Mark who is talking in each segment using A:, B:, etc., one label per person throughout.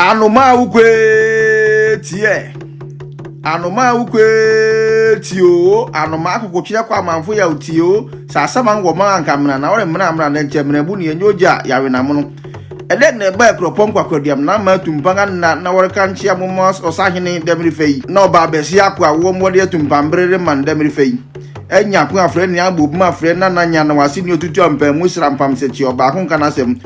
A: Anoma ukwe tie. Anoma ukwe tio. Anoma kukuchia kwa manfu ya utio. Sasa mango mangamna na ore mna nchemne buni yenyoja yawe na muno. Elek ne ba Akuapem kwakwadiam na ma tumpanga na ore kanchia momos Osahene demri fei. Na oba besi akwa wo mode tumpambrere man demri fei. Enya ku afre ni agbobuma afre na nya na wasi ni otutu ampam srampam sechi oba kon kanasem.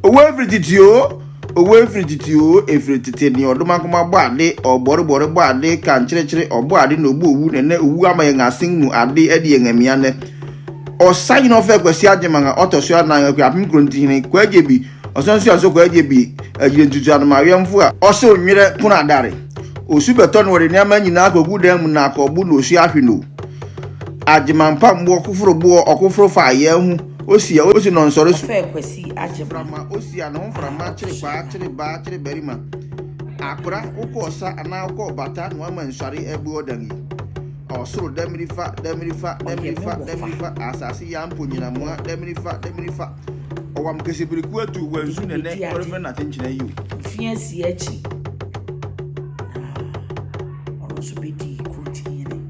A: Owe everytitio. Owe everytitio everytite ni oduma kuma gbo ade ogboro gbo ade kan chire ogbo ade no gbo owu ne owu amaye ngasin mu ade edi engamia ne. Osahene Ofei Kwasi Agyemang otoso na Akuapem Kurontihene kwajebi osonsi oso kwajebi ajirentutu anamawe mfu a ose onwere puna adare. Osu beton wore ni amanyina akogu dem na akogbu no osu ahweno. Agyemang pambo okufuro fa ye hu osi no nsoro su
B: Ofei Kwasi Agyemang
A: osi anon frama chire berima akura ukosa ana uko bata no amansare ebu odangi osoro demrifa asasi ya mponyina mo demrifa owam kesibiriku atu wanzu ne orefe na tenchina yi
B: fiansi echi ono so bedi Kurontihene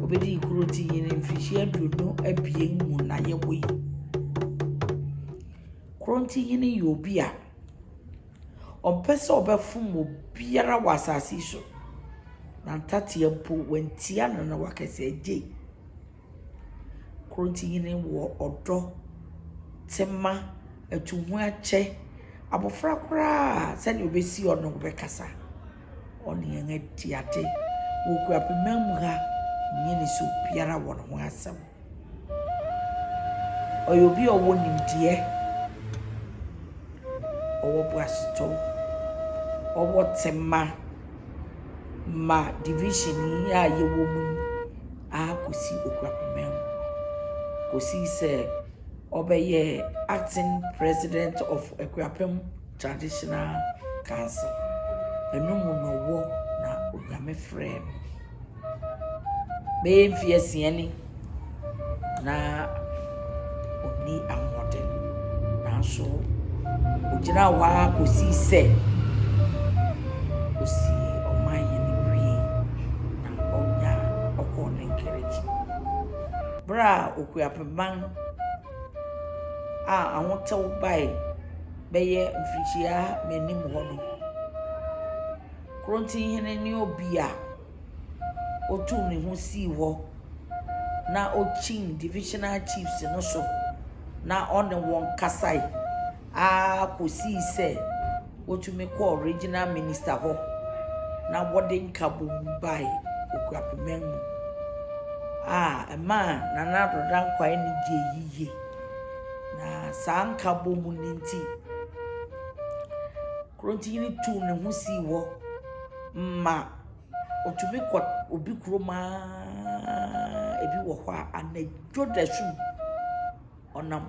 B: obedi Kurontihene mfishia duno abien mu na yewe Kurontihene yobia ompese obefum obiara wasasi so na ntatia mpo wentia na wakese eje Kurontihene wo odo tema etuhu ache abofra kura se ni obesi ono bekasa oni yen atiate wo Akuapem ha nyini so biara wo no asem oyobi owo nimdie owo bwasito owo tema ma division ya yewo mu akosi Akuapem kosi se Obeye acting president of Akuapem Traditional Council. Enumu no wo na onyame frem. Be fiesiani na oni amode na so ojina wa kosi se kosi omaye ni wi na onya okon encourage. Bra Akuapem awon taw bai beye mfirichia menim ho no Kurontihene ni obia otu ne ho si ho na ochin Divisional Chiefs no so na on won kasai kosi se otu me ko original minister ho na wodin kabum bai Akuapem ema na na dodan kwa ni je yiye na sanka bomu ninti Kurontihene tu ne ho si wo ma otubi ko obi kroma ebi wo ho anajo dasu onam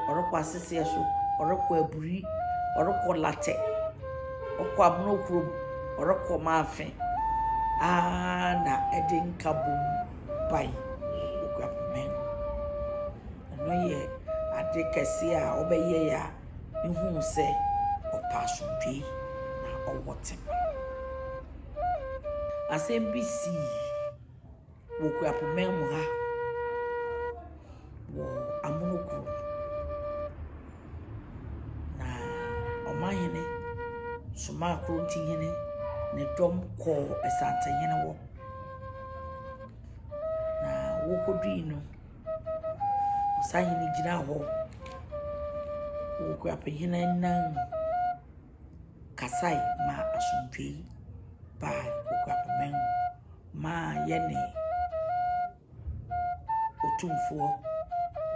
B: orokwa sese so orokwa aburi orokwa late okwa monokrom orokwa mafe na edin kabum bai Akuapem no ye ade kese a obeye ya ihu se opasundwe na owotem asembisi wo Akuapem ha wo amunokuru na omahene suma Kurontihene ne dom ko esantehene wo na wo kodui no Osahene gina ho wo Akuapem nan kasai ma asundwe ba Akuapem ma yene otumfo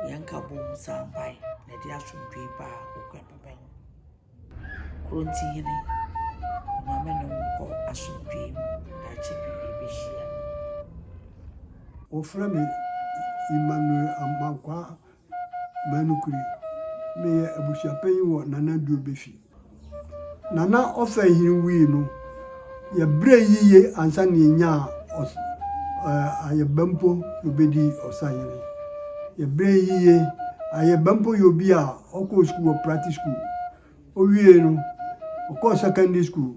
B: yanka bom sampai na dia asundwe ba Akuapem Kurontihene mama no ko asundwe da chibi ebehia
C: oframe Emmanuel Amankwa manukuri me Abusuapanyin wo nana duobefi nana Ofei hinwi no ya bre yiye ansa ne nya ayebampo obedi Osahene ya bre yiye ayebampo yobi a oko school practice school owie no oko secondary school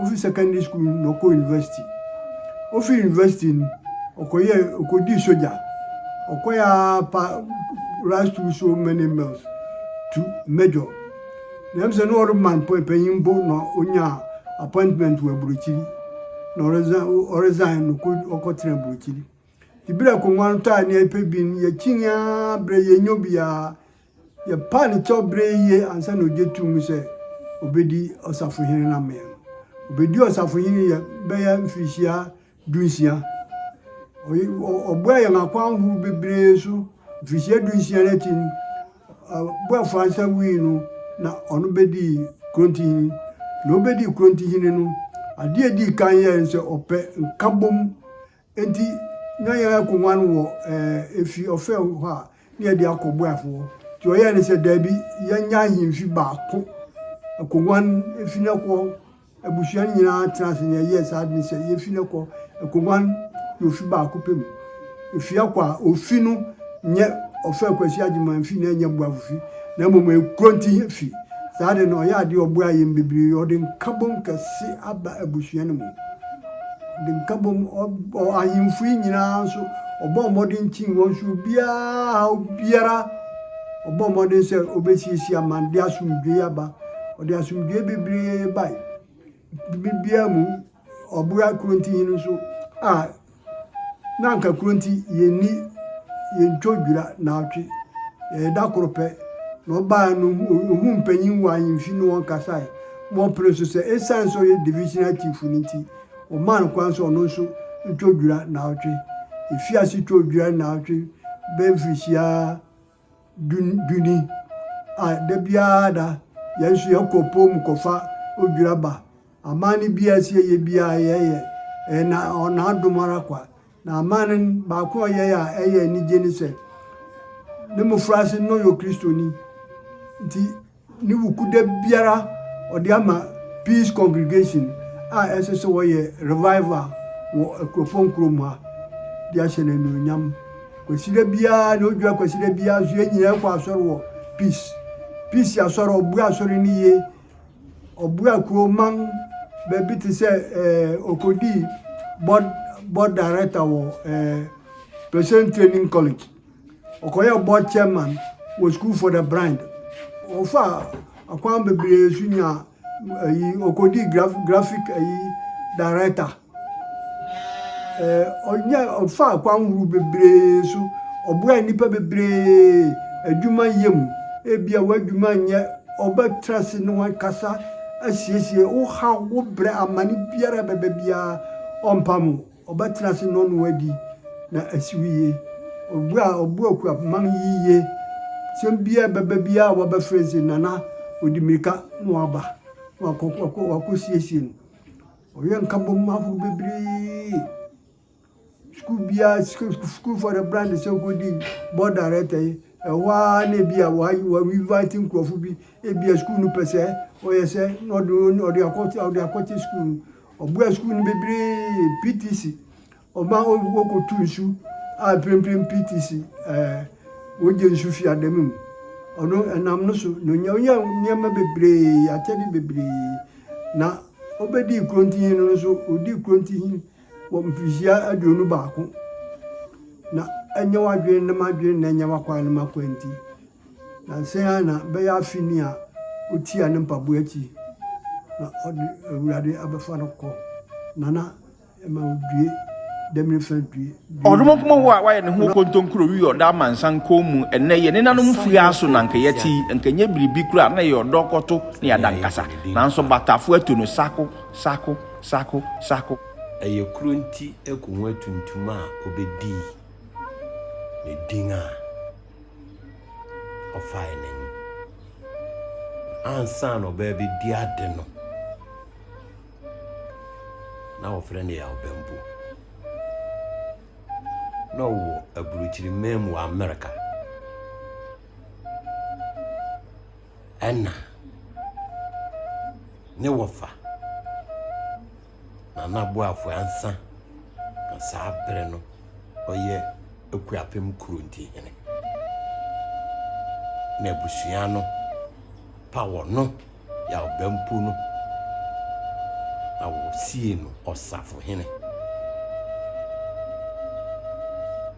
C: ofi secondary school no ko university ofi university okodi soldier okoya rise to so many miles to major dem say no other man penyin bo no onya appointment we buruchiri no resign no ko okotre buruchiri ibira ko wan ta ni epebin ye chinya bre ye nyobia ye pan chobre ye ansa no jetum se obedi Osafuhene na me obedi Osafuhene ye be ya mfishia dunsia oboya na kwa hu bebre so mfishia dunsia na tin bo Fransa wi no na onu bedi Kurontihene no bedi Kurontihene no ade di kan ye nse ope nkabom enti na ya ko wan wo efi Ofei ho a ne de akogbo afo ti o ye ne se da bi ya nya himfi ba ko akogwan efi ne ko abusua nyina trans ne ye sa de se ye fi ne ko akogwan yo fi ba ko pem efi akwa ofi no nye Ofei Kwasi Agyemang fi ne nya bu afufi na momo Kuronti fi sa de no ya de obo aye mbibiri o de nkabom kase aba abusua ne mo de nkabom o ahimfu nyina so obo modern chin won so biara obo modern se obesisi amande asumdwe aba ode asumdwe bebre bai bibia mu obua Kurontihene so nanka Kuronti yeni yentodwira na atwe da korope no ba no hu mpanyin wa ahimfi no won kasai mo preso se essence o divisional chief niti o man kwanso no so ntodwira na atwe efiasi todwira na atwe benfisia duni de biada yansu yakopom kofa odwira ba amani biasie ye bia ye na ona adomara kwa na amani ba ko ye ya eye ni jenise ne mo frase no yo kristoni nti ni wukude biara odi ama peace congregation SSO wo ye revival wo Akuapem Kurontihene dia chene no nyam kwasire bia no dwa kwasire bia zo nyina kwa asoro wo peace asoro obu asoro ni ye obu akuoman be ti se okodi board director wo President Training College okoye board chairman wo school for the blind ofa akwan bebre sunya okodi graphic director onya ofa akwan hu bebre so obua nipa bebre adwuma yem ebia wadwuma nye obetrase no wan kasa asiesie o ha wo bre amani biara bebia ompamu obetrase no no wadi na asiwiye obua ku man yiye sembia bebia wabafrezi nana odimirika no aba wakosiesie no oye nkabom afu bebre school for the brand so good board director wa na bia wa inviting krofu bi bia school no pese oye se no de akoti school obu school no bebre PTC oba okotu nsu prem PTC oje nsu fi adamum ono enam no so no nyama bebre atedi bebre na obedi Kurontihene no so odi Kurontihene wo mpisia aduonu baako na anya wadwe na madwe na anya wakwa na makwanti na se na be ya fini a otia ne mpabo achi na odi awurade abefa no ko nana ma odue demre fadue
A: odomo kuma wa ye ne ho kontonkuro wi oda mansan komu enne ye ne nanom fia so nanka yati nkanye biribi kura na ye odokoto ne yadankasa nanso batafo atu no sako
D: aye Kuronti ekunwa tuntuma obedi ne dinga Ofei nen ansa no baby diade no na ofre ne ya obembu no wo aburuchiri memu America enna ne wofa na bo afu ansa na sabre no oye Akuapem Kurontihene na busua no power no ya obempo no na wo sie no Osafohene.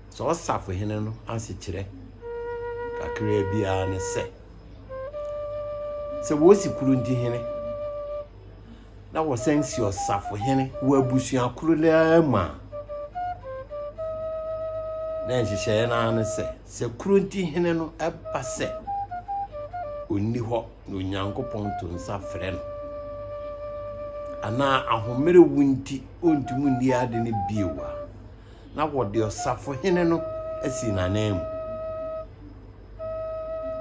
D: So Osafohene no asikyire kakra bia ne se wo si Kurontihene na wo sensi Osafohene wo abusua kuro la ma na nhyehyɛ na ne se Kurontihene no eba se onni hɔ no Nyankopɔn to nsa frɛ no ana ahomere wunti ontumu ndi ade ne biewa na wɔde Osafohene no asi nanam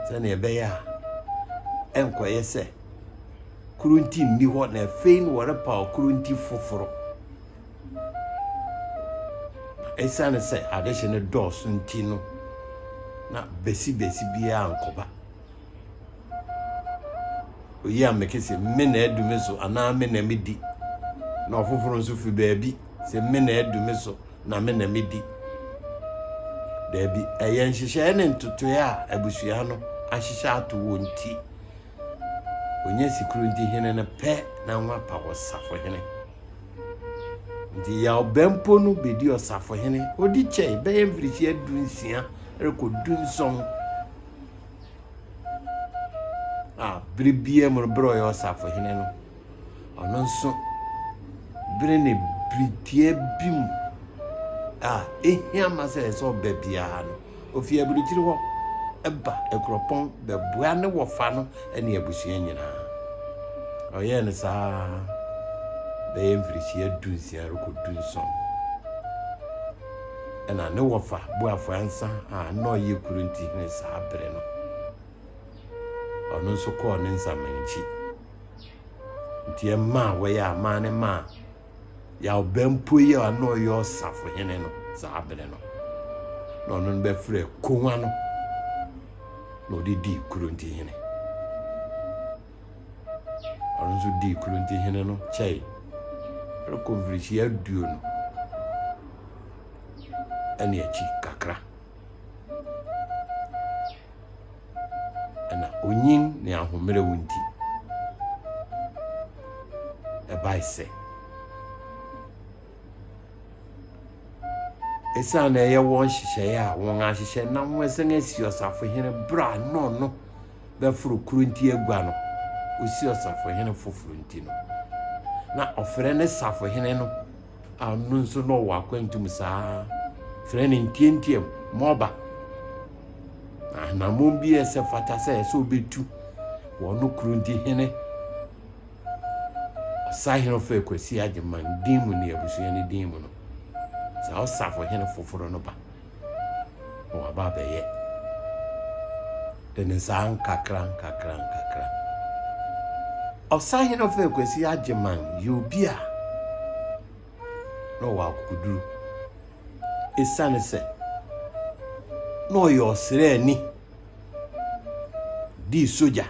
D: sɛ ne ɛbɛyɛ a ɛnkɔyɛ sɛ Kuronti nni hɔ na afei no wɔrepa Kuronti foforo ɛsiane sɛ adehye ne dɔɔso nti no na besi biara nkɔba oyi a mekese me na adume so ana me na medi na ofoforo nso fi baabi se me na adume so na me na medi dabi ɛyɛ nhyehyɛ ne ntotoe a abusua no ahyehyɛ ato wonti onye si Kurontihene ne pɛ na nwapa Osafohene ndi ya obempo no bedi Osafohene odi kyɛ bɛyɛ mfirihyia dunsia rekodunson bribie mo bro yo Osafohene no ono nso bre ne britie bim ehia ma se so babia no ofi aburukyiri ho eba ekropon beboa ne wofa no ene abusua nyina oye ne sa be mfirihyia dunsia rekodunson ena ne wofa boafo ansa na oye Kurontihene sa bre no ono nso kɔ ne nsamanchi ntie ma we ya ma ne ma ya obempo ya no yo Osafohene no za abele no no no be frɛ konwa no no di Kurontihene ono nso di Kurontihene no kyɛi rekonfirisi aduo no ɛne akyi kakra na onyin ne ahomere wunti ebaise esa na ye won hyehyɛ a won ahyehyɛ na won esen asi Osafohene bra no be furu Kuronti agua no osi Osafohene foforo nti no na ofre ne Safohene no anu nso no wa kwantum saa fre ne ntientiem moba na mombi ese fata se obetu wono Kurontihene Osahene Ofei Kwasi Agyemang dimu ne abusua ne dimu no sa Osafohene foforo no ba o aba beye dene san kakra Osahene Ofei Kwasi Agyemang yobia no wa kuduru esane se no yo sereni di soja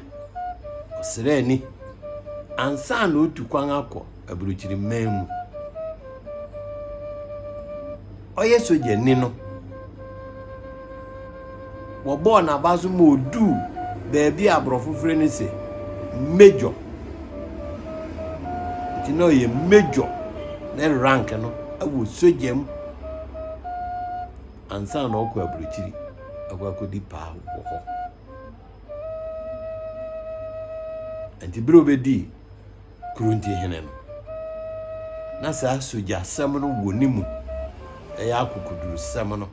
D: sereni ansa na otu kwan akọ aburukyiri memu oye soja ni no wo bo na bazo mo odu beebi abrofofre ni se major ti no ye major na rank no awu soja mu ansa na okọ aburukyiri akọ pa wo ho anti bro bedi Kurontihene no na sa soja sam no wonimu eya akukuduru sam no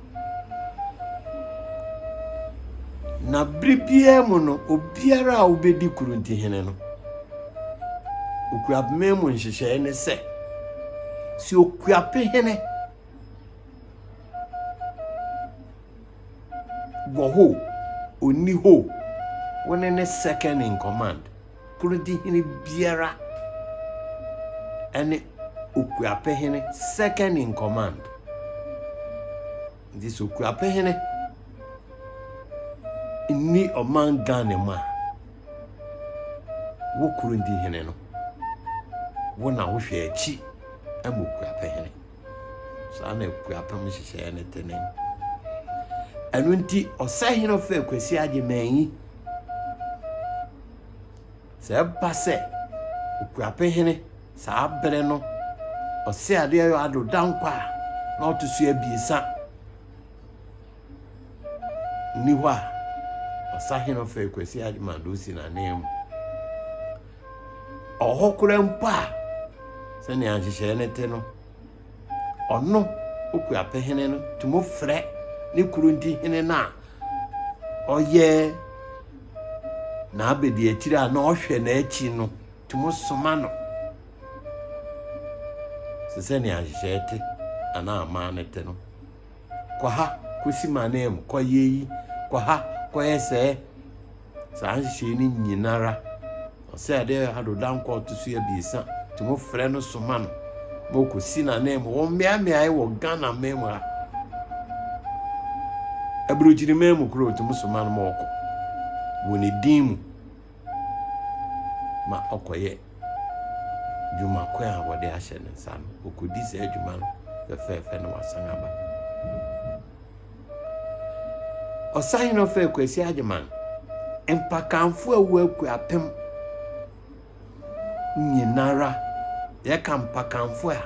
D: na bribie mu no obiara a obedi Kurontihene no Akuapem mu nhyehyɛ ne sɛ si Akuapem woho oni ho wone ne second in command Kurontihene biara ene Akuapem second in command this Akuapem ni oman Ghana ma wo Kurontihene no wo na wo hwe achi amu Akuapem sa na Akuapem hyehyɛ ne tenen anu nti Osahene Ofei Kwasi Agyemang se base Akuapem hene sa abere no ose ade yo ado dankwa na otoso abiesa ni hɔ a Osahene Ofei Kwasi Agyemang do si na nem ohokura mpa se ne anhyehyɛ ne te no ɔno Akuapem hene no tumo frɛ ne Kuronti hene na ɔyɛ na abedi akiri a na ɔhwɛ na akyi no tumo soma no se ne anhyehyɛ te ana ama ne te no kwa ha kosi manem kwa yeyi kwa ha kwa yese sa anhyehyɛ ni nyinara ɔsɛ ade adodan kwa to so abiesa tumo frɛ no soma no mo kosi na nem wo mmeammeae wo Ghana memu a abrojiri memu kuro tumo soma no mo kɔ wo ne din mu ma ɔkɔyɛ dwuma kwa a wɔde ahyɛ ne nsa no okodi sɛ dwuma no fɛfɛɛfɛ no wasan aba Osahene Ofei Kwasi Agyemang empakanfo awu Akuapem nyinara yɛka mpakanfo a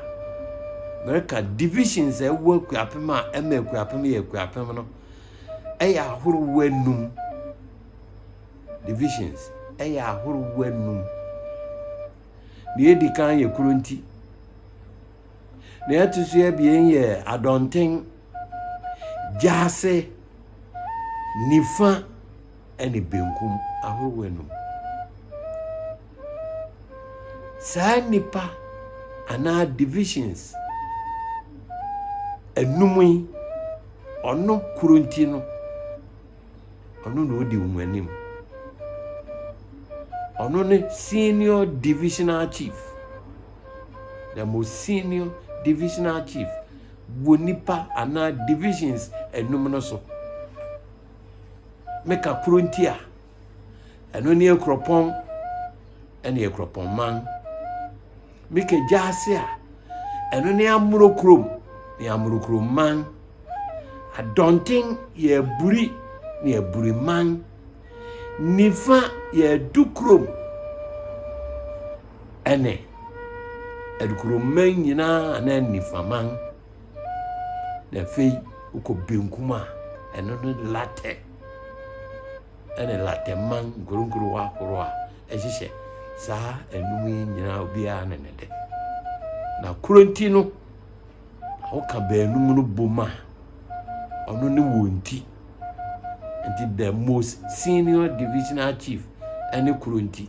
D: mereka divisions awu Akuapem a ɛma Akuapem yɛ Akuapem no ɛyɛ ahorow anum divisions ɛyɛ ahorow anum ne edi kan yɛ Kuronti na yɛtoso abien yɛ Adonten Jase Nifa ene benkum ahorow anum saa nipa ana divisions enum ono Kuronti no ono no odi umanim ono ne senior divisional chief the most senior divisional chief bonipa ana divisions enum no so meka Kuronti a eno ne Akuapem ene Akuapem man meka Jase a eno ne Amurokrom ne Amurokrom man Adonten ye buri ne buri man Nifa ye Dukrom ene Edukrom man nyina na Nifa man na fei uko benkuma eno no late ene late man gurunguru wa horo a ehihye saa enum nyina obi a ne de na Kuronti no oka baanum no boma ono ne wonti and the most senior divisional chief ene Kuronti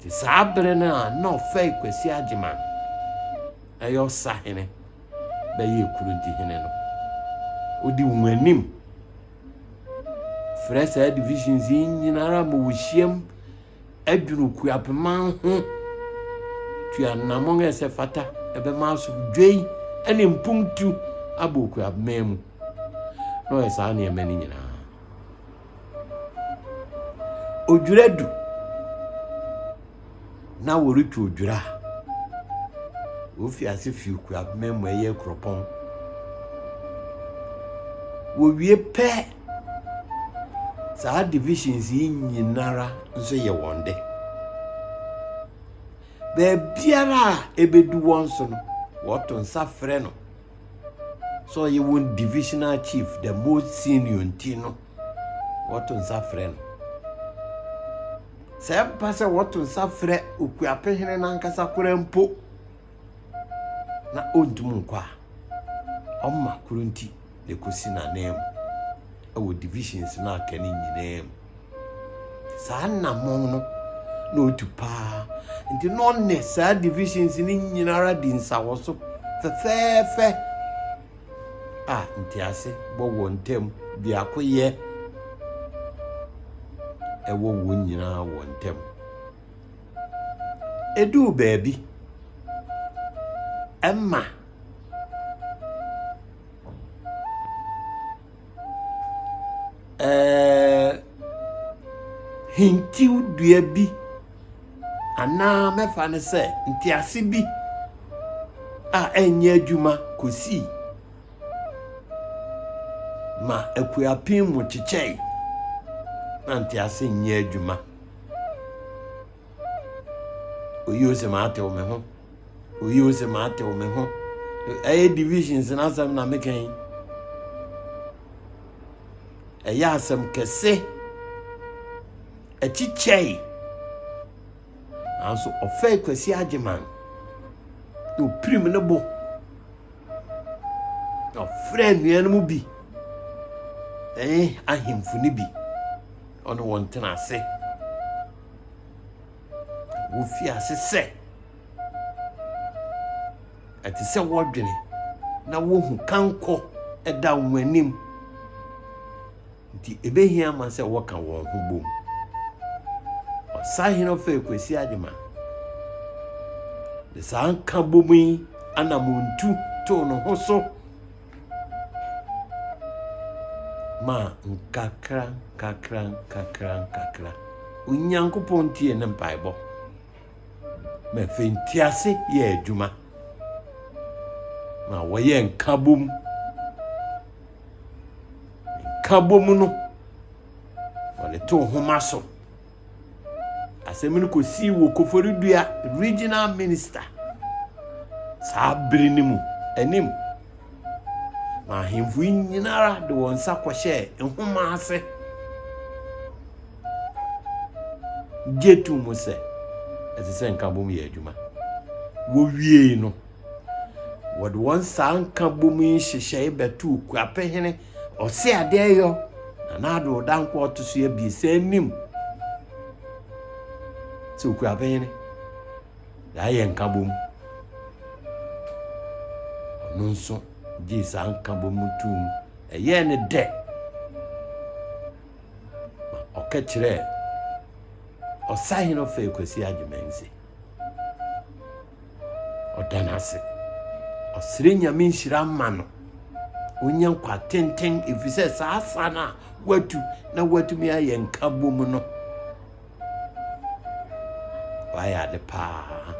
D: ti saa bere na Ofei Kwasi Agyemang ayo Osahene ba ye Kuronti hene no odi umanim fresa divisions nyinara mo wihiem aduru Akuapem ho tua namon ese fata ebe maso dwei ene mpuntu abo Akuapem mu no esa na emani nyina odwuradu na woritwa odwura ofi ase fi Akuapem mu eye Akuapem wo wie pe saa divisions nyinara nso ye wonde be biara ebedu wonso no woto nsa frɛ no so ye won divisional chief the most senior ntino woto nsa frɛ no se pasa woto nsa frɛ Akuapem hene na nkasa korampo na ontum nkwa omma Kuronti le kosi na nem awo divisions na akani nyinem saa namon no na otupa nti no ne saa divisions ni nyinara di nsawo so fefefe nti ase bo wontem bi akoye ewo wo nyina wontem edu baby emma hintiu dua bi ana mefa ne se ntiase bi enye adwuma kosi ma Akuapem mu chichei na ntiase nye adwuma oyi se ma ate o me ho oyi se ma ate o me ho divisions na asem na meken asem kese chichei anso Ofei Kwasi Agyemang no prim ne bo no friend nuanu mu bi ahemfu ne bi ono won tena ase wo fi ase se ati se wodwene na wo hu kanko eda wanim nti ebehia ma se wo ka wo hu bom Osahene Ofei Kwasi Agyemang de sanka bomi anamuntu to no hoso ma nkakra Onyankopɔn tie ne mpaebɔ ma fentiase ye adwuma ma wɔyɛ nkabom no wɔle to homa so asɛmini ko si wo Koforidua regional minister saa bere ni mu anim ma hemfu nyinara de wɔn sa kɔhyɛ nhoma ase getu mu sɛ ɛsɛ nkabom yɛ adwuma wo wie no wɔde wɔn sa nkabom hyehyɛ betu Akuapem ɔse ade yo na ado danko ɔtoso ya bi sɛ anim sɛ Akuapem ya yɛ nkabom ɔno nso gye sa nkabom tum ɛyɛ ne dɛ ma ɔka kyerɛ Osahene Ofei Kwasi Agyemang se ɔdanase ɔsere nyame nhyira ma no onya nkwa tenten efisɛ saa asa na watu mi ayɛ nkabom no wayɛ ade paa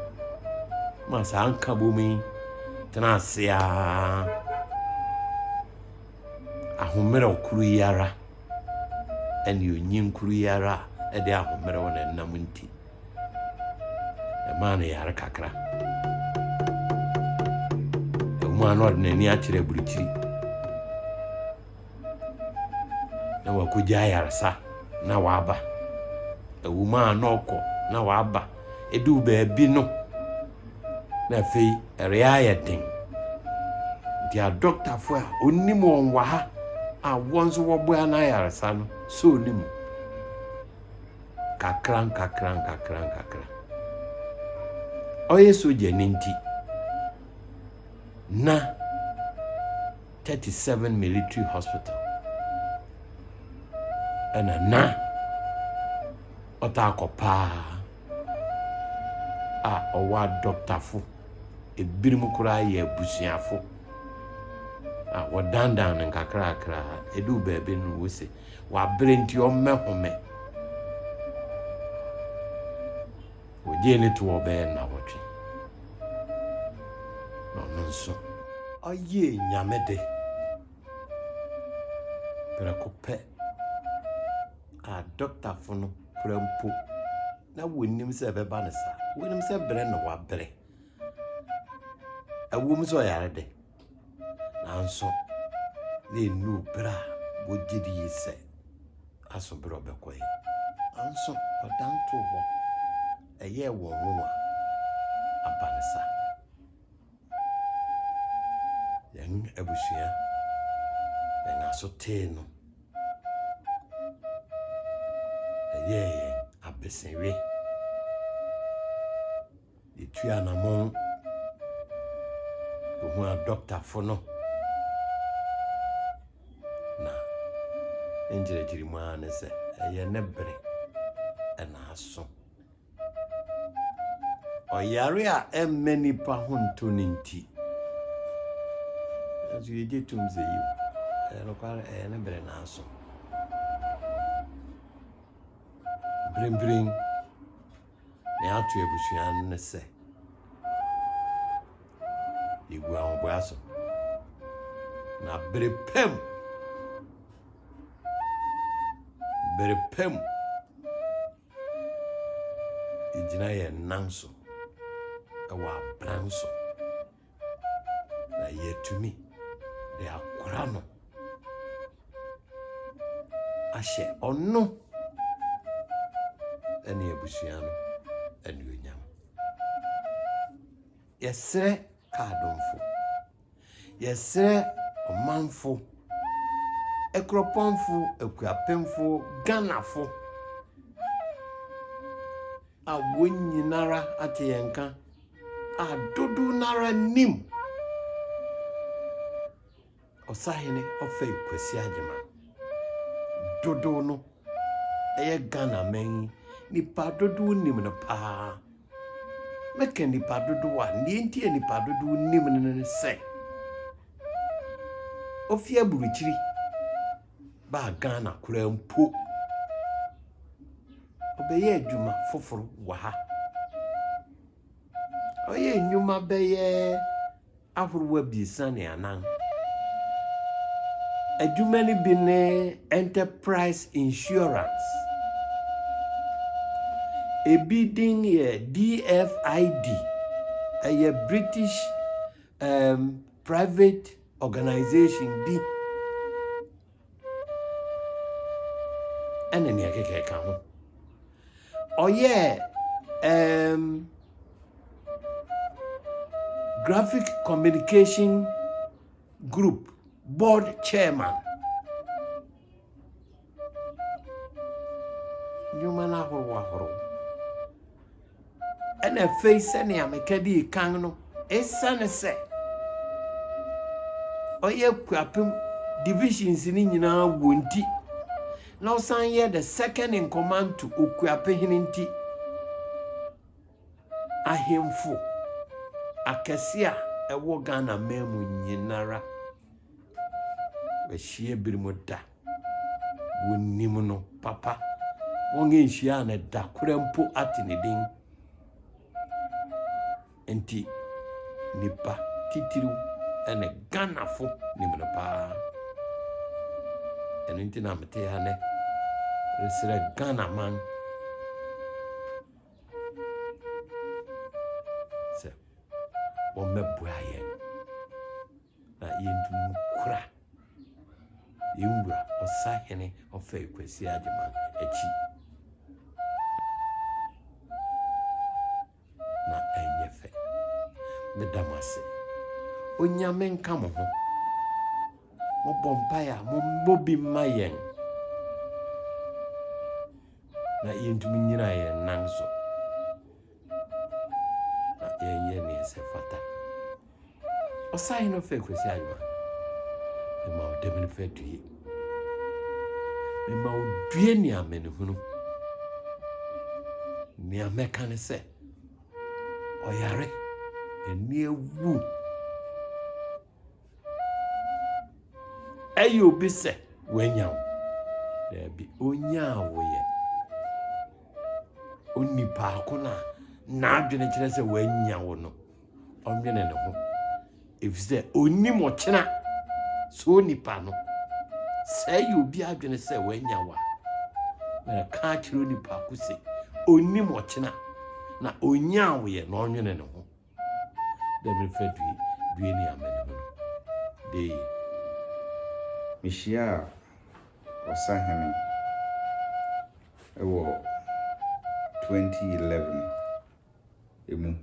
D: ma saa nkabom yi tena ase ahomere okuru yara ɛne onyin kuru yara ɛde ahomere wona nam nti ɛma no yare kakra ɛmu ano ɔde n'ani akyerɛ aburukyiri na wakogya yaresa na waba ɛwumu ano ɔkɔ na waba ɛdu baabi no na afei ɛreyɛ ayɛ den nti adɔktafo a onim wɔn wɔ ha a wɔn nso wɔboa na yaresa no so onim kakra ɔyɛ soja ninti na 37 military hospital ɛna na ɔta akɔpaa a ɔwɔ adɔktafo ebirim koraa yɛ abusuafo a wɔdandan no nkakrakra edu baabi no wo se wabere nti ɔmmɛhome wogye ne to ɔbɛyɛ na wɔtwe na ɔno nso ɔyɛ nyame de prɛko pɛ a dɔktafo no prɛmpo na wɔnim sɛ ɛbɛba ne saa wɔnim sɛ brɛ na wabere ɛwom sɛ ɔyare de nanso na ɛnu berɛ a wɔgye di yi sɛ aso berɛ ɔbɛkɔɛ nanso ɔdanto hɔ ɛyɛ wɔn nwa aba ne saa yɛn abusua yɛn aso tee no ɛyɛ yɛn abesenwe yɛtu anamɔn ohu a dɔktafo no na nkyerɛkyerɛ mu a ne sɛ ɛyɛ ne bere ɛna aso ɔyare a ɛmmɛ nipa ho nto ne nti ɛnso yɛgye tom sɛ yiw ɛyɛ nokware ɛyɛ ne bere na aso birembiren na yɛato abusua no ne sɛ yɛgu ahoboa so na bere pɛm yɛgyina yɛ nan so ɛwɔ abran so na yɛtumi de akora no ahyɛ ɔno ɛne abusua no anuonyam. Yɛsrɛ kaadomfo, yɛsrɛ ɔmanfo, ɛkuropɔnfo, akuapemfo, Ghanafo a wɔn nyinara ate yɛn nka a dodo nara nim Osahene Ofei Kwasi Agyemang. Dodo no ɛyɛ Ghana man nipa dodo nim no paa. Mɛka nipa dodo a ne nti nipa dodo nim no ne sɛ Ofei aburukyiri ba Ghana kura mpo ɔbɛyɛ adwuma foforo wɔ ha. Ɔyɛ nnwuma bɛyɛ ahorow abiɛsa ne anan. Adwuma no bi ne enterprise insurance. Ebi din yɛ DFID, ɛyɛ British private organization bi. Ɛna ne akeka ka ho. Ɔyɛ graphic communication group board chairman. Human ahoro. And a face any amekadi kan no esane se oye Akuapem divisions ni nyina wonti na osan ye the second in command to Akuapem nti ahemfo akese a ewo Ghana memu nyinara wahie birimoda wonim no papa wonge nhia na da korampo atenedin enti nipa titiru ene Ghanafo nimno pa enti na mete ha ne resere Ghana man se o mebua yen na yentum kura yewura Osahene Ofei Kwasi Agyemang echi na enyefe medamase onyame nka mo ho mo bompaya mo mobi mayen na yentum nyina yen nanso na yenye ne se fata Osahene Ofei Kwasi Agyemang ma o demini fetui me ma o due ni amene hunu ni ameka ne se oyare eni ewu ayo bi se wenyawo da bi onyawo ye onni paako na adwene kire se wenyawo no onwene ne ho efise onni mo kina so nipa no say you be adwene say wenyawa na ka kiro nipa ko se onni mo kina na onyawo ye na onwene ne ho dem refer to due ni amene no de
A: Mishia Osahene ewo 2011 emu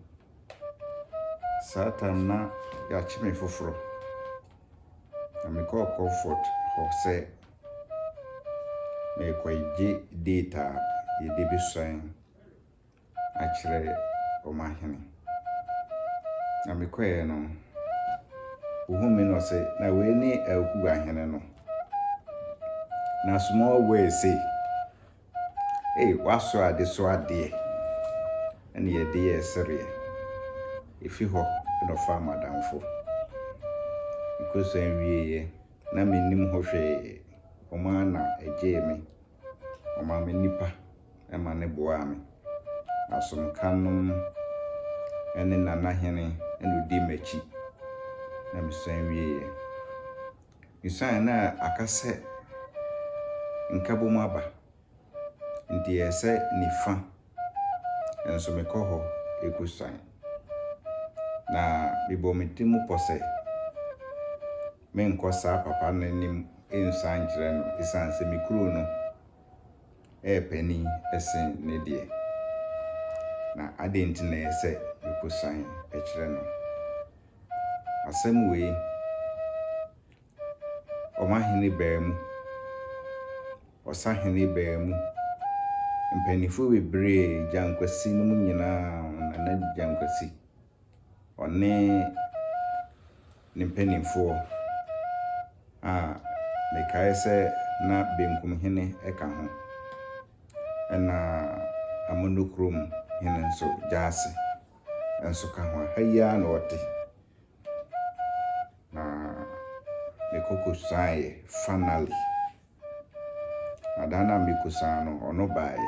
A: Satan na ya chime foforo na me call comfort ho say me kwaije data ye Division akire Omahene na me kwaye no uhumi no say na we ni aku ahene no na small way say waso ade so ade ene ye de esere ifi ho no fa madamfo because enwie na menim ho hwe oma na Agyemang oma me nipa e ma ne boa me asom kanom ene nanahene ene di machi na misan wie misan na akase nkabo mu aba ndi ese nifa enso me koho ekusan
E: na bibo metimu pose men kosa papa nanim ensan kire no isan se mikuro no peni esen ne die na adenti na ese bikusan kire no asem we Omahene baamu Osahene baamu mpanifo bebree Jankwasi no mu nyinaa na Jankwasi one ne mpanifo mekae sɛ na benkumhene eka ho na amonokrom hene nso jaase nso ka ho haya na wote na mekoko sae finally adana mekusa no ono bae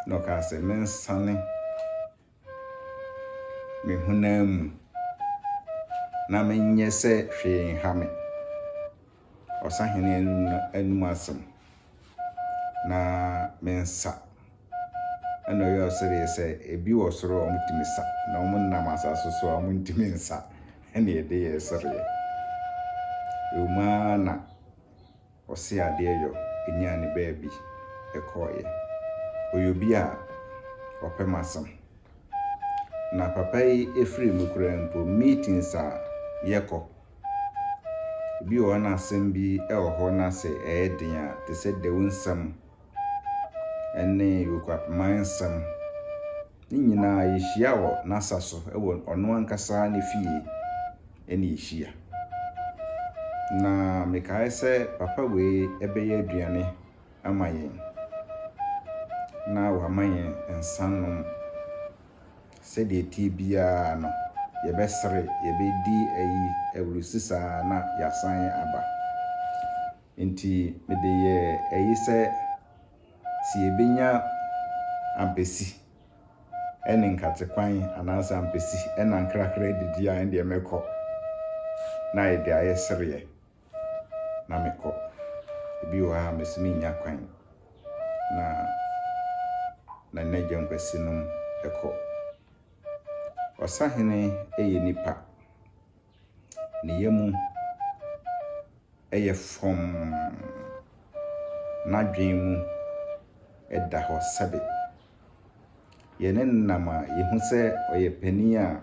E: no ka se mensane me hunam na menye se hwe hame Osahene anumasem na mensa ana yo sere se ebi wo soro omutimisa na omunam asaso so omuntiminsa ene ede ye sere na osi ade yo enya ne baabi ekoye oyobi a opemasem na papa yi efiri mukura mpo meetings a yeko bi o na asem bi ho na se den a te se de wonsam ene Akuapem nsam ni nyina yehia wo nasaso ono ankasa ne fie ene yehia na mekae se papa we ebeye aduane amayen na wa mayen ensanom se de tie bia no yebesere yebedi ayi ewurusisa na yasan aba enti mede ye ayi se si ebenya ampesi ene nkatekwan anansa ampesi ena nkrakra didi a ende mekọ na ide ayesere na mekọ ebi wa mesimi nya kwan na Jankwasi no ekọ Osahene eye nipa ne yemu eye fom na dwemu eda ho sabe yene nama yehu se oye pani a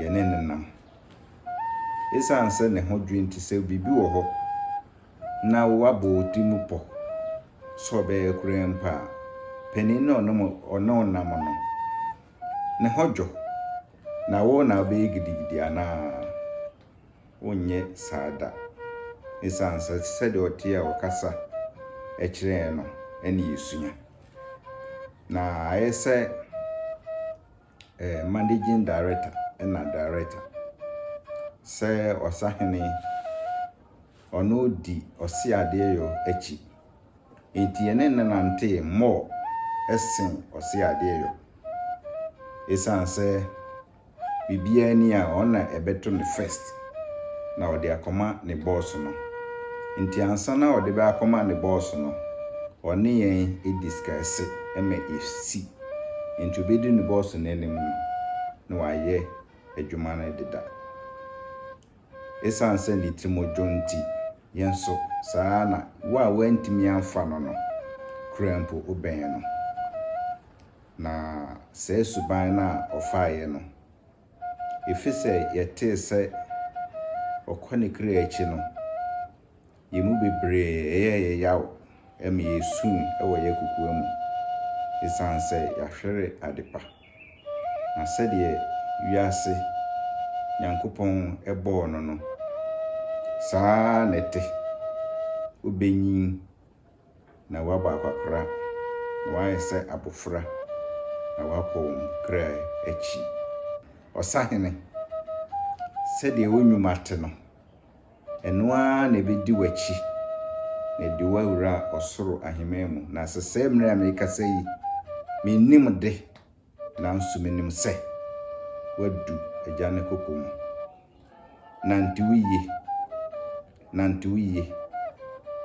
E: yene nam esanse ne ho dwenti se bibi wo ho na wabo timu po so be kurempa pani no ono nam no ne hojo na wo na be gidigidi ana wonye sada esanse se de otia okasa ekire no ene yesunya na ayese managing director na director se Osahene ono di osi ade yo echi enti ene nante mo esen osi ade yo esanse bibia ni a ona ebeto ne first na ode akoma ne boss no enti ansa na ode be akoma ne boss no one yen ediscuss MFC enti obedi ne boss no enim no waye Agyemang na deda esanse ni timojonti yenso saa na wa wantimi amfa no krampo oben no na se suban na Ofei no efise yete se okone kra echi no yemu bebre eye yawo emi yesun ewo ye kukuwa mu esanse yahwere adepa na se de wiase Nyankopon ebo no saa nete obenyin na waba akwakra na wayese abofra na wakom kra echi Osahene se de wonwumate no eno a na bedi wachi na de wawura osoro ahememu na sese mre Amerika sei menim de na nso menim se wadu agyane kokom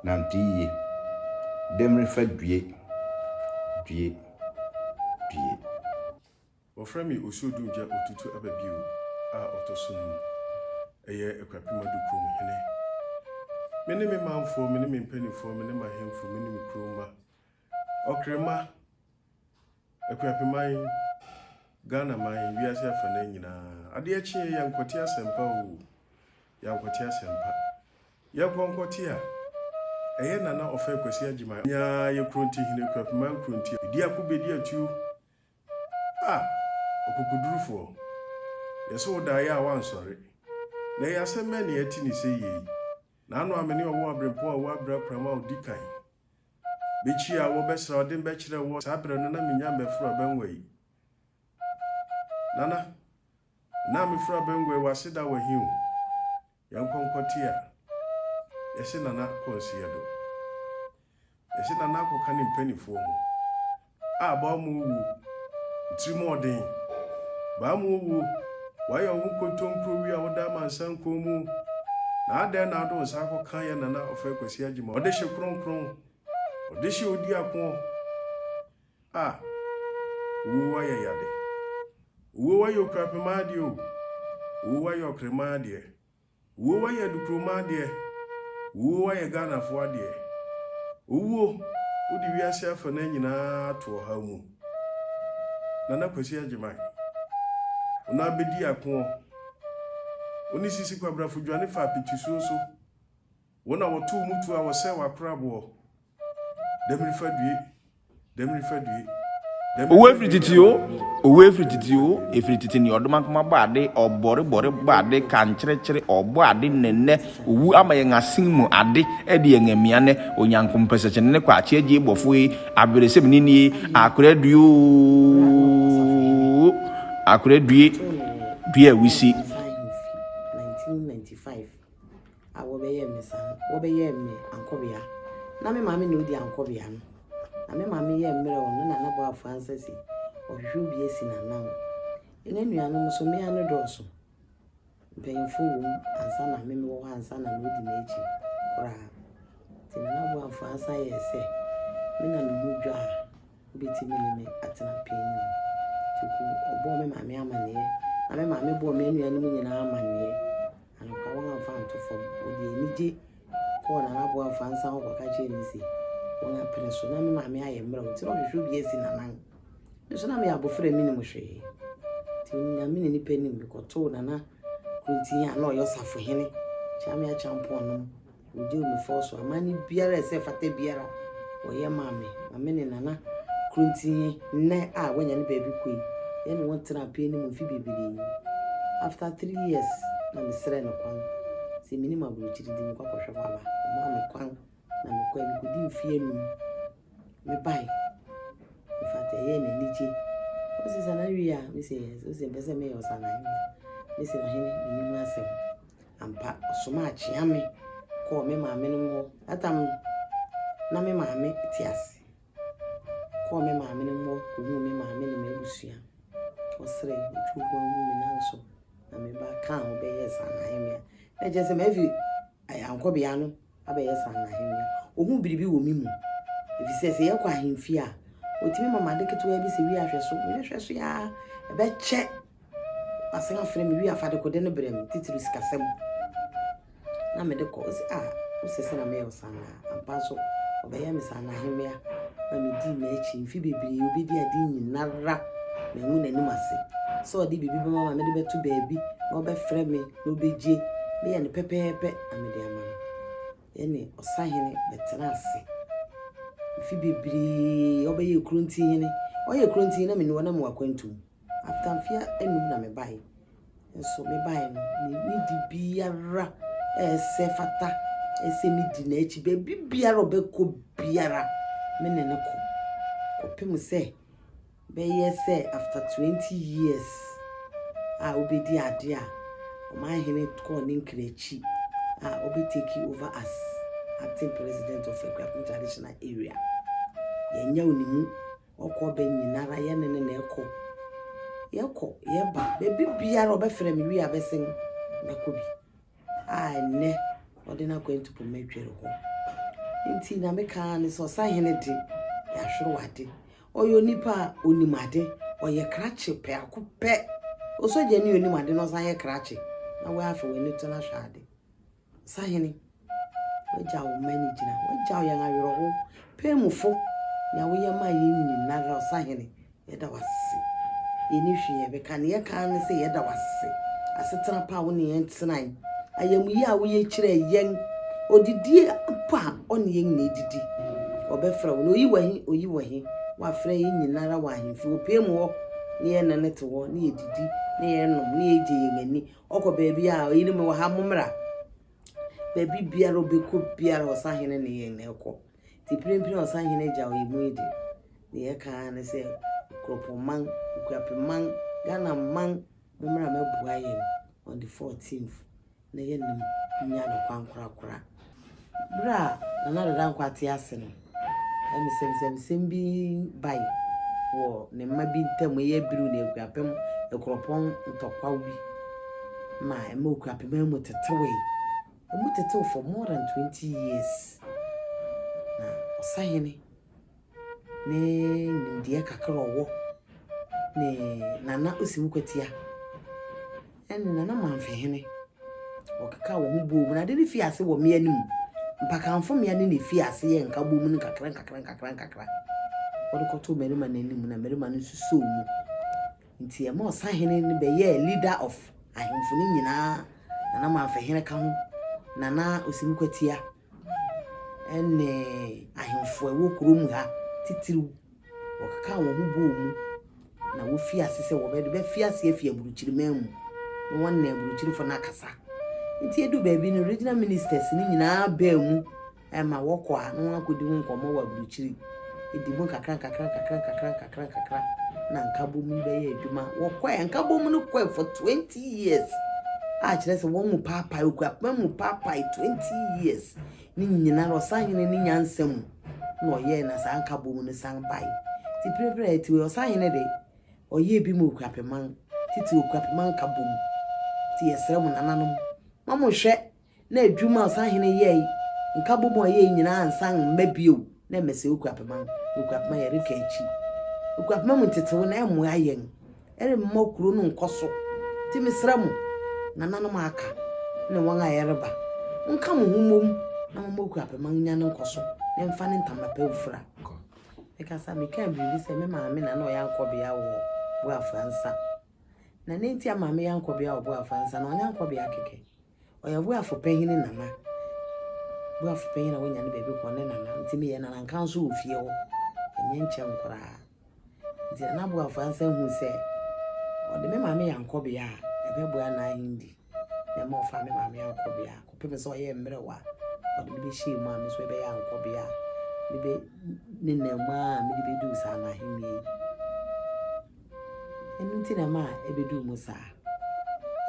E: nantiwiye demre fa due
F: Ofei me osodunja otutu ababio a otosunu. Eye Akuapem Kurontihene. Mene me manfo, mene me mpanifo, mene mahemfo, mene me kuroma. Okrema Akuapem Ghana man wiase afana nyina. Ade achi yankoti asempa o. Yankoti asempa. Yankoti a eye nana Ofei Kwasi Agyemang. Nya ye Kurontihene Akuapem Kuronti. Di akubedi atu. Okukudurufo. Yeso dae a wansori. Na yaseme na yati ni se yi. Na anu amene owo abrempo a wo abra prama odikan. Bechi a wo besra odin be kire wo sabre no na menya mbefro benwa yi. Nana na me fra benwa waseda wa hiu. Yankonkoti a yesi nana konsi yedo. Yesi nana akoka ni mpanifo ho. Ba mu wu trimodin. Ba mu wu why are you contemporary or Dama San Comu? Now, then I don't say, Kaya Nana of Kwasi Agyemang. Or this your cron, or this your dear con. Who are you? Who are your crapamadio? Who are your cremadia? Who are you diplomadia? Who are you Ghana for dear? Who would you yourself for Nana to a home? Nana Kwasi Agyemang. Ona bedi akon oni sisi kwabra fudwane fa apituso so wona wotu mutu a wose wakrabo demri fadue
A: Owe frititio efrititi ni odoma kuma baade obore baade kankyerɛkyerɛ ɔbɔ nenne owu amaye ngasin mu ade ɛde yengamiane onyankom pesɛkyɛ ne kwa akye agye bɔfo yi aberesem nini akoradue wisi
B: 1995 awobeye me ankobia na me mama ne odi ankobia no na me mama ye mmere ono na nabo afansa si ohwe bi esi na nan ene nuanom so me ane doso mpanyimfo wo ansa na me wo ansa na odi na echi kora ti na nabo afansa ye se me na no dwa obeti me atena panyi tuku obo me mama amane na me mama bo me nuanom nyina amane anokwa won afanto fom odi enije ko na nabo afansa ho kwakache ni si won apreso na me mama aye mmere ti ro hwe bi esi na nan so na me abofra mi ni mo hwe ti na me ni pani mi ko to na Kuronti na Osahene cha me a champion no odi mi force amani biara se fata biara woye mame mame ni nana Kuronti na wanya ni baby koi ye no won tena pani mu fi bibiri after 3 years na me sere no kwan se minima buruchiri di mi kwakwahwe baba mama kwan na me kwa mi kodi mfie num me bai ifate ye na nije osi sana wia me say osi mpese me Osahene me say na hene minimum asem ampa osoma achiame ko me maame no mo atam na me maame tiase ko me maame no mo ko me maame no me busua osre chugo mu me nanso na me ba kan obeye Osahene e je se me fi ankobia no abeye Osahene ohun biribi wo mimu if se ye kwa ahemfi a otimi mama de keto bi se wi ahweso me hweso ya e be che asen afre me wi afade ko de no brem titiri sikasem na me de ko se na me Osahene ampa so obeye me Osahene na me di na echi mfi bebiri obi di adi nyinara me hu na nim ase so di bibi mama me de betu baabi na obe frɛ me na obeje me ye ne pepepe amede ama ene Osahene betena ase mfi bebiri obeye Kurontihene oye Kurontihene na me no na mo akwantu after mfia enum na me bai so me bai no ni di biara se fata ese mi di na echi be biara obekọ biara me ne ne ko pem se be yes after 20 years obedi ade a Osahene ko ni nkrechi obe take over as acting president of Akuapem traditional area yenya onimu okọ be nyinara ye ne na ekọ yeko yeba be biara obefre me wi abesen na kobi ne odina going to prometwere ho nti na me kan ni so Osahene de ya hwere wade oyo nipa onimade oye krache pe akupe osoje ni oni made no san ye krache na we afa we ni to na hwade Osahene waja wo mani gina waja wo yan awero pe mufo na wo ye ma ye nyina Osahene ye da wase ye ni hwe ye be kan ye kan ne se ye da wase asetena pa wo ne ye ntenan ayam yi a wo ye kire yen odidi pa on ye nyina didi obefra wo oyi wahi wa fra ye nyina ra wa ahemfi wo pe mu ho ne ye nane te wo ne ye didi ne ye nom ne ye je ye ngani okọ baabi a oyi ne me wa ha momra baby biara obeko biara Osahene ne ye na ekọ ti prempren Osahene ja oyi mu edi ne ye ka ne se kropoman Akuapem Ghana man momra mabua ye on the 14th na ye nim nya no kwankora bra na da nkwate ase no em bi bai wo ne ma bi ntam ye biru na Akuapem ekropon ntokwa bi ma em Akuapem mu tetewe for more than 20 years na Osahene ne ndie kakra owo ne nana osimukwatia en nana manfehene okaka wo hubo mu na de ne fiase wo me anim mpaka mfo me ane ne fiase ye nka bo mu ne kakra odokoto merima na anim na merima no suso mu nti e ma Osahene ne be ye leader of ahemfo ne nyina nana manfehene ka ho nana osimukwatia ene ahemfo wo kurom ha titiru okaka wo hubo mu na wo fiase se wo be fiase afia buruchiri mamu no wonne buruchiri fo na kasa nti edu baabi no regional ministers ni nyina ba mu ma wokọ a no akodi hu nkomo wa buruchiri edimu kakra na nkabo mu be ye adwuma wokọ nkabo mu no kọ for 20 years a kire se won mu papa Akuapem mu papa 20 years ni nyina Osahene ni nyansam no ye na sa nkabo mu no san bai ti prepare ti Osahene de oye bi mu Akuapem titi Akuapem nkabo mu ti yesere mu nananom mamo hwe na adwuma Osahene ye nkabo mu ye nyina ansan mabio na mese Akuapem ye reka echi Akuapem mu tetewo na emu ayen ere mmokuro no nkoso ti mesra mu nananom aka na won ayereba nka mu humom na mamo Akuapem nya no nkoso na mfa ne ntamape ufura ekasa me kan bi se me maame na no yankobia wo bo afansa na nenti amaame yankobia wo bo afansa na onyankobia keke oya bo afopehini nana bo afopehini na wonya ne bebe ko ne nana ntimi ye nana nkan so ofie wo enye nche nkora nti na bo afansa hu se ode me maame yankobia ebe bo na hindi na mo fa me maame yankobia ko pe so ye mrewa ode be shi mu ame so ebe yankobia bibe nene ma mi be du sa na himi enti na ma ebedu mu sa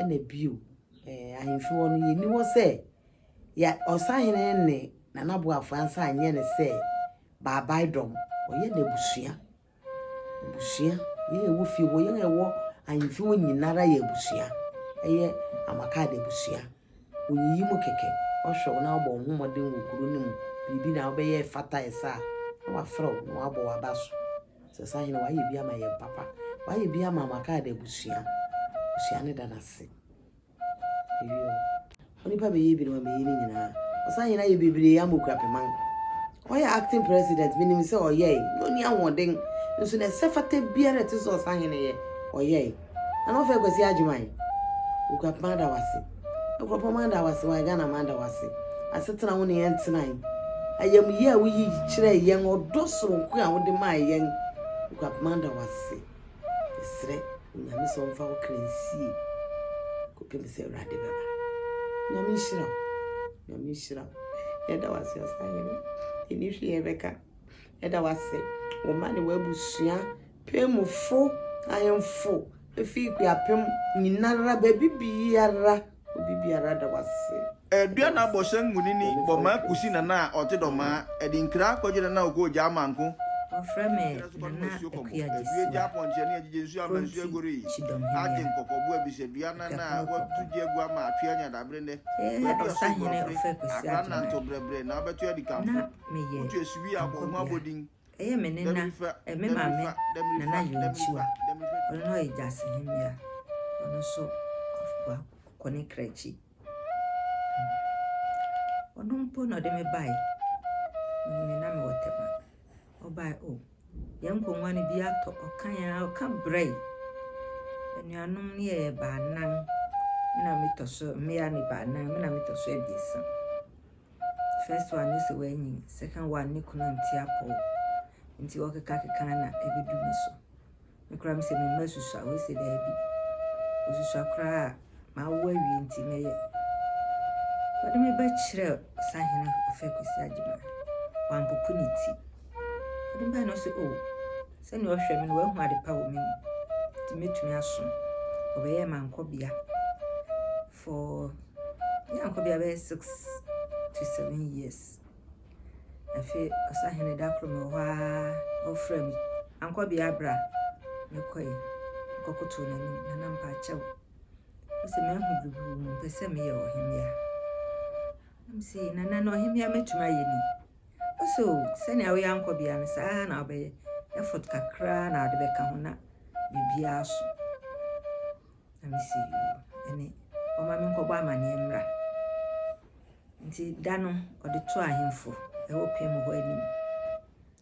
B: ene biu ahemfi won ye ni wo se ya Osahene ne na nabo afansa anye ne se baabai dom oye na busua ye wo fi wo ye wo ahemfi wo nyinara ye busua eye amaka de busua onyi mu keke ohwo na obo homoden wo kuro ni mu bibi na obeye fata esa na wa fro na wa bo wa baso se Osahene wa ye bia ma ye papa wa ye bia ma amaka de busua ne dana se eyo oni pa be ye bi no me ye ni nyina Osahene ye bibire ya Akuapem oya acting president minim se oye no ni ahoden nso na sefata biara te so Osahene ye oye na no fe Kwasi Agyemang Akuapem da wase Akuapem da wase wa Ghana man da wase asetena wo ne yentenan ayam yi a wo yi kire yen odosoro nko a wo de ma yen Akuapem da wase esre nyame so mfa wo kransie ko pem se urade baba nyame shira yeda wase Osahene eni hwe yebeka yeda wase wo ma ne wabusua pemufo ayemfo efi Akuapem nyinara bibiara obibiara da wase
A: edua na boshen munini boma kusi na na otedoma edinkra kojere na ogo jamanku
G: Ofreme na ekuya
A: due Japan je ne jesu amansu egori adin kokobu ebise dua na watu egu ama atwenya dabrende
G: Osahene Ofei Kwasi
A: Agyemang to brebre na betu edi kamfu
G: meye
A: otu esuwi aboma bodin
G: eye me nena me mame nana yonchiwa ono e jase himia ono so afwa kone krechi ono mpo no de me bai nena me wotema obai o yanko nwani bi ato okan brei enuanom ne e ba nan na mitoso me ani ba nan me na mitoso ebiesa. First one is when second one ni Kuronti Abusuapanyin nti okeka na ebedu meso me kura me se me masusu we se da bi osusu akra ma wo awie nti me ye wode me ba kire Osahene Ofei Kwasi Agyemang wan pokuniti wode ba no se o se ni ohwe me no wahu ade pa wo me nti metumi aso obeye mankobia for yankobia be 6 to 7 years. Afi Osahene da kromo wa oframi anko bia bra me koy kokoto na nampa chew se me hu dubu pese me ye ohimia am say na no ohimia metuma ye ni oso se na we anko bia me sa na obe effort kakra na ade be ka ho na bibia so am say ene o ma me nko ba mane emra nti dano ode to ahemfo e opem ho anim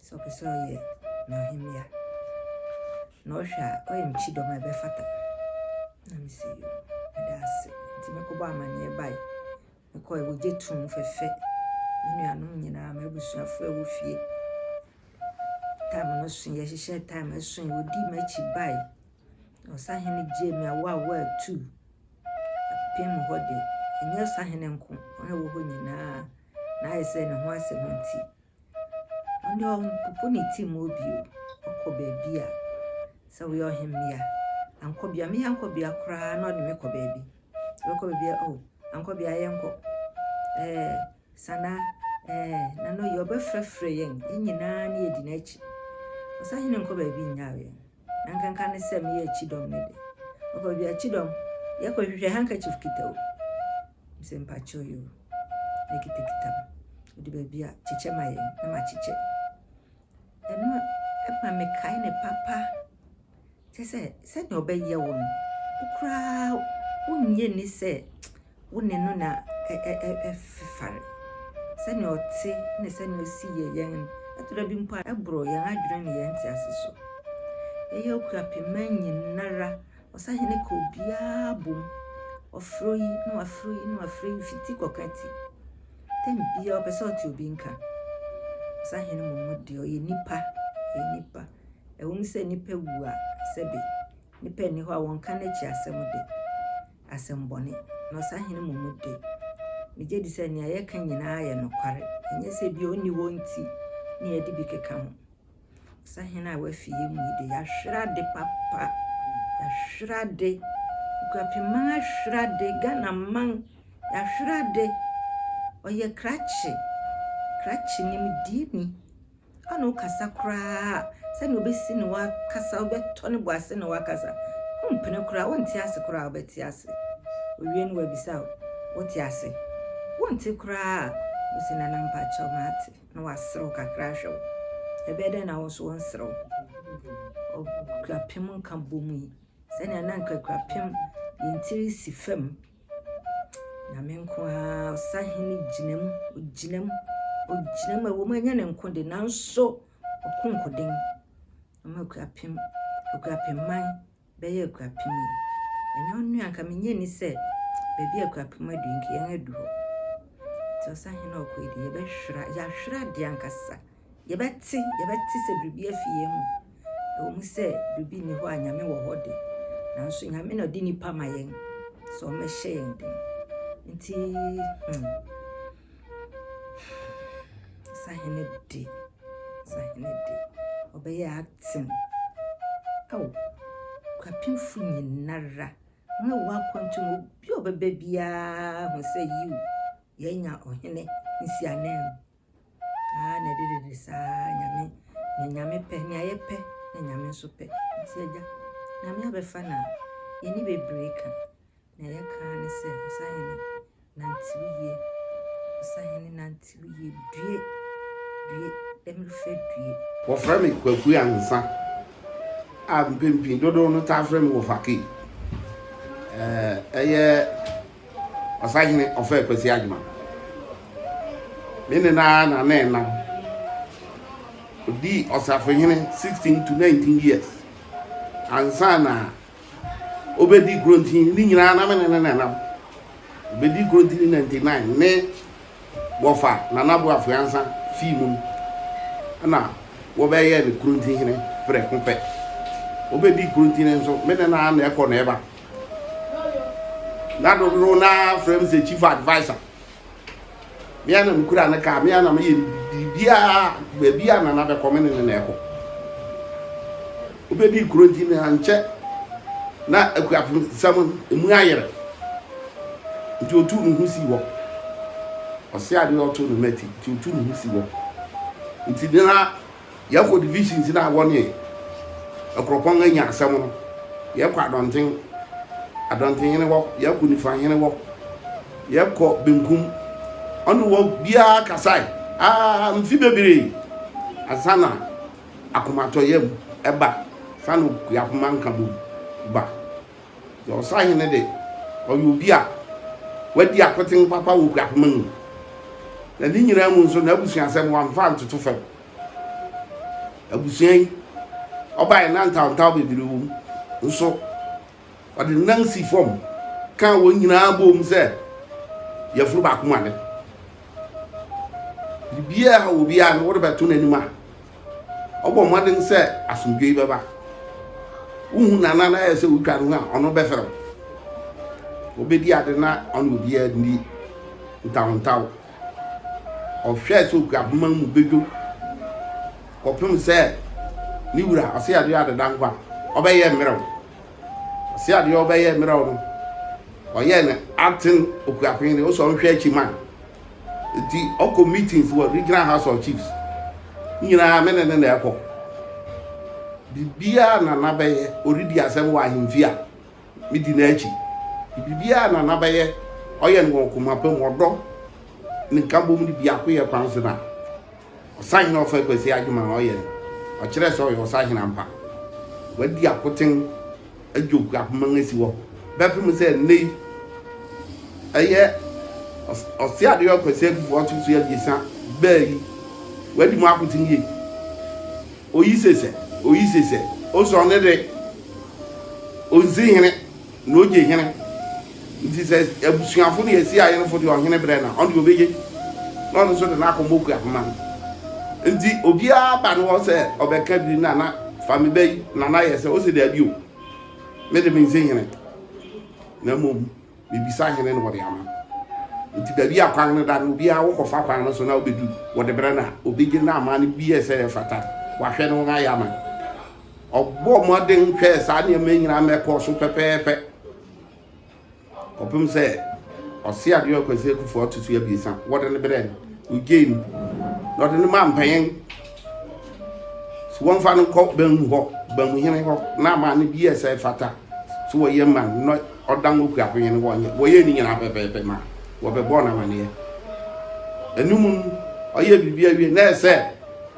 G: so pese ye na ohimia no hwa oyem chidom ebe fata na mi see you that's nti me ko ba mane bai me ko e woje tum fefe me nuanom nyina ma busuafo e wo fie time no sun ye hihye time sun odi ma chi bai Osahene Agyemang awa 2 apem ho de enye Osahene nko ona wo ho nyina na ese ne ho asɛmnti onde on poponi team obi okɔ baabi a sɛ wo ohimia ankɔbia me ankɔbia kra na ɔde me kɔ baabi wekɔ baabi o ankɔbia yɛnkɔ sana na no yɛ ɔbɛfrɛfrɛ yɛn nyina na yɛdi n'akyi Osahene nkɔ baabi nyawe na nkanka ne sɛ me yɛ chidom ne de ɔkɔ baabi achidom yɛkɔ hwehwɛ handkerchief kitawo mse mpacho yo ekita odi baabi a chiche ma yɛn na ma chiche eno epa me kai ne papa se ne obeye wo no ukra unye ni se wone no na fifare se ne oti ne se ne osi ye yen atoro bi mpo abro yen adwene ne yen ti aseso eye Akuapem nyinara Osahene ko bia bom ofroyi no afroyi fiti kokati tem bia opeso ti obi nka Osahene mo de oye nipa e wo se nipa wu a sebe nipa ni ho a won ka na chi asem de asem bone na Osahene mo de me je di se ne aye kan nyina aye no kware enye se bi oni wonti ne ye di bi keka ho Osahene a wafie mu de ya hwra de papa ya hwra de Akuapem hwra de Ghana man ya hwra de oye krachi nim dini ana ukasa kra se no besi no wa kasa obeto ne boase no wa kasa umpene kra wonti ase kra obeti ase owie no wa bisa woti ase wonti kra osi na nampa chomate no wasro kakra hwo ebede na wo so wonsro Akuapem nka bomu se na nanka Akuapem yintiri sifam na menko a Osahene ginam wo manya ne nkonde nanso okonkoden ama Akuapem man beye Akuapem enyo nu anka menye ni se bebi Akuapem adunki yan adu ho ti Osahene okoidi ye be hwra de ankasa ye beti se bibi afie mu wo mu se bibi ni ho anyame wo hode nanso nyame no di nipa mayen so me hye yen den nti Osahene de obeye acting Akuapem fu nyinara na wa kwantum bi obebe bia ho se yiu yenya ohene nsi anem na de sa nyame pe ni aye pe na nyame so pe nti agya nyame abefa na yeni bebreka na ye ka ne se Osahene nantiwiye due dem fedue
H: wo frame kwaku ansa a mpempi dodo no ta frame wo fake eye Osahene Ofei Kwasi Agyemang mene na odi Osahene 16 to 19 years ansa na obedi Kuronti ni nyina na mene na obedi Kuronti 99 ne wofa na nabo afiansa fimu na wo be ye Kuronti hene pre kompe obedi Kuronti ne so mene na ekọ na eba na do na frame say chief advisor me ana mkura na ka me ana me bia na be come ne na ekọ obedi Kuronti ne anche na Akuapem sam emu ayere nti otu nu hu si wo ose ade otu nu meti nti otu nu hu si wo nti na yakọ divisions na woni akropon anya asam no yakọ adonten hene wo yakọ nifa hene wo yakọ benkum onu wo bia kasai mfi bebere asana akomato yam eba sanu Akuapem ankabu ba yo Osahene de oyubia wadi akoten papa wo Akuapem na ni nyina mu nso na abusuan asem wan fa ntoto fam abusuan obai na ntaw bebiri wo nso odi nansi form kan wo nyina bom se yafuru ba kuma ne bibia wo bia no wo be to nanima obo modern se asumdwe baba uhu na ese utwa no a ono be fero obedi ade na ono bia ndi ntaw ofhwe so Akuapem mu bejo kopem se ni wura ase ade ade dankwa obeye mmerew ase ade obeye mmerew no oye na acting Akuapem ne o so nhwe Agyemang di oko meetings for regional house of chiefs nyina mene ne na ekọ bibia na nabaye oridi asem wa ahemfia midi na achi bibia na nabaye oye no Akuapem odo ni kambo mu bia ko ye kwanso na Osahene Ofei Kwasi Agyemang oye o kire so yo Osahene ampa wadi akoten adwoku Akuapem asi wo bepem se nei eye osia de yo Kwasi Abusuapanyin so ya gisa bayi wadi mu akoten ye oyisese o so ne de onzihene no oje hene nti se abusuafo ne yesi aye fo de ohene bre na on de obeje no so de na akomo Akuapem nti obia ba no se obeka bi na fami bayi na yese o se de abio me de nzihene na mom bibisa hene no de ama nti babi akwan no da no bia wo kofa kwan no so na obedu wo de bre na obeje na ama ne bi ese fata wahwe no nga yama obo modern hwe sa ne menyina meko so pepepe kopem se osia de Kwasi Akufo tutu ya bisa wo de ne bre again no de ne mampan so won fa no ko ban hene ho na ama ne bi ese fata so wo ye man no odan Akuapem ne wo ye ni nyina pepepe ma wo be bona mane enum oye bibia wie na ese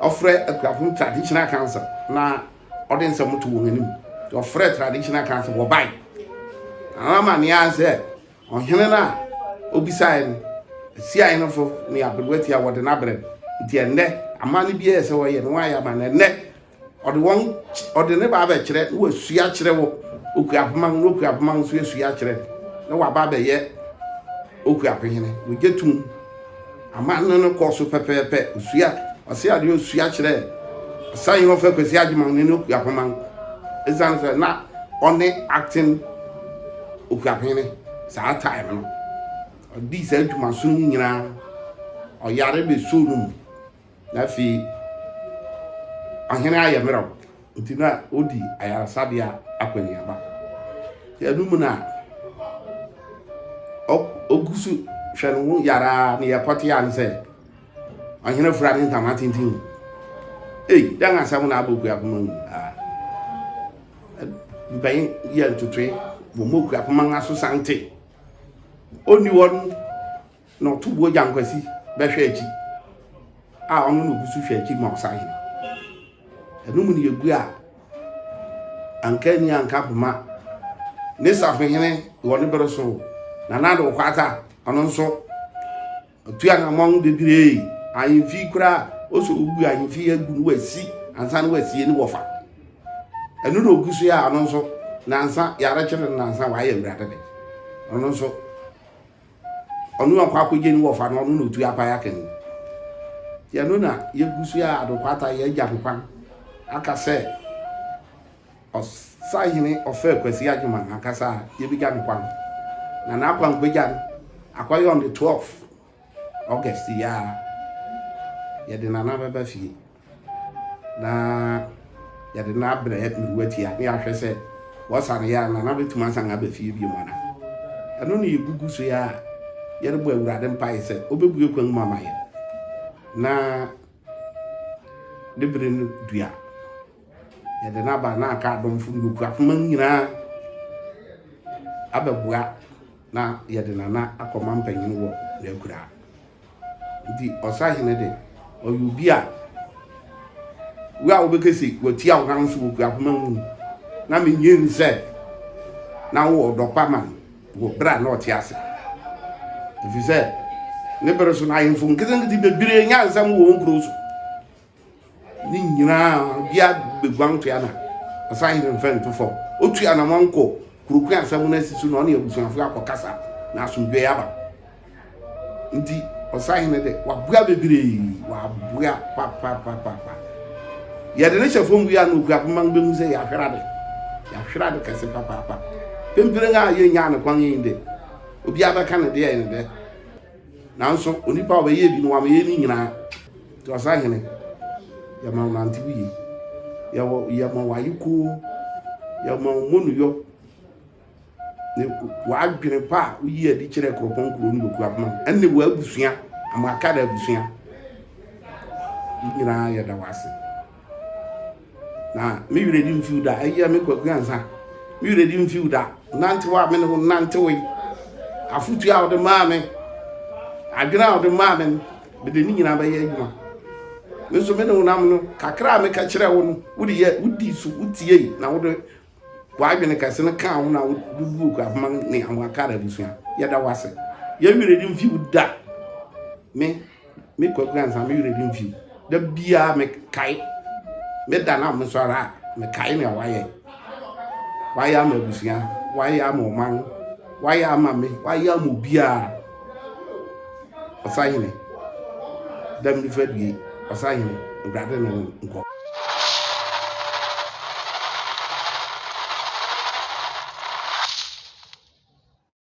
H: ofre Akuapem traditional council na audience mutu wo nganim ofre traditional council wo bai ama ne anse ohene na obisai si ayi no fo ne abelwati a wode na bre nti enne amane bia ese wo ye no aya ma na enne ode ne ba ba kire wo sua kire wo Akuapem so sua kire na wa ba ba ye Akuapem we getum amane no ko so pepepe sua ase ade osua kire Osahene Ofei Kwasi Agyemang ne Akuapem ezan se na only acting Akuapem sa time no odi se adwuma so nyina oyare be sorum na fi ahene ayemero ntina odi ayara sabia akwani aba ya numu na ogusu hwenu yara ne yakote ya nse ahene fura ne ntamatintin dan asam na aboku Akuapem bayin ya ntutwe bo moku Akuapem aso sante oni won no tubo jankwasi be hwe achi a ɔno no gusu hwɛ akyi ma Osahene ɛno mu ne yɛgu a anka ni anka pema ne Safehene wɔ ne bere so na na do kwata ɔno nso tuya na mɔn bebree ahemfi kura oso ugu ahemfi agu no wasi ansa no wasi ni wɔfa ɛno no ogusu ya ɔno nso nansa yare kyere nansa wa yɛ wurade de ɔno nso ɔno akwa akɔgye ni wɔfa no ɔno no tuya pa ya kan ya no na yegusu ya do kwata ya gya pepan aka sɛ Osahene Ofei Kwasi Agyemang akasa yebiga ne kwan na na kwan kwagya akwaye on the 12th August ya yɛde nana bɛba fie na yɛde na abrɛ miruatia ne ahwɛ sɛ wɔsane ya nana betuma san aba fie bi mana ɛno ne yegugu so ya yɛde bɔ awurade mpae sɛ obebue kwan mu ama yɛ na de bere no dua yɛde na ba na aka adomfo nduku afoma nyina abɛboa na yɛde nana akɔma mpanyin wɔ na akura di Osahene de obi a wo a wobekesi watia wo nan so wo afoma mu na menye ni sɛ na wo dɔpa man wo bra na ɔte ase efi sɛ ne bere so na ayemfo nkete bebire nya nsɛm wo nkuro so ni nyina bia begwan to ya na Osahene mfɛn to fo otu ya na monko kuruku asɛm na sisu na ɔne abusuafo akɔkasa na asomdwe ya ba nti Osahene de wabua bebire wabua pa yɛde ne hyɛfo mu ya no Akuapem bɛmu sɛ yɛahwerade kɛse papa pempire nga yɛ nya ne kwan yi de obi abɛka ne de yɛ ne de nanso onipa ɔbɛyɛ bi no wama yɛ ni nyina to Osahene yɛma nante bi yɛma wayiko yɛma monuyo ne wadwene pa uyi adi kyerɛ Kuropɔn kuro no Akuapem ɛne wo abusua amaka da abusua nyina yɛda wase na me yure di mfiu da ayia me kwaku ansa me yure di mfiu da nante wa me ne ho nante we afutu a ode ma me adwena a ode ma me be ni nyina ba yɛ adwuma me so me ne ho nam no kakra me ka kyerɛ wo no wodi so utie na wode wadwene kase ne ka ho na dubu Akuapem ne amaka da abusua yɛda wase yɛ yure di mfiu da me kwaku ansa me yure di mfiu da bia me kai me dana me sora me kai me wayɛ ama abusua wayɛ ama ɔman wayɛ ama me wayɛ ama obia Osahene dam ni fadie Osahene obrade ne nko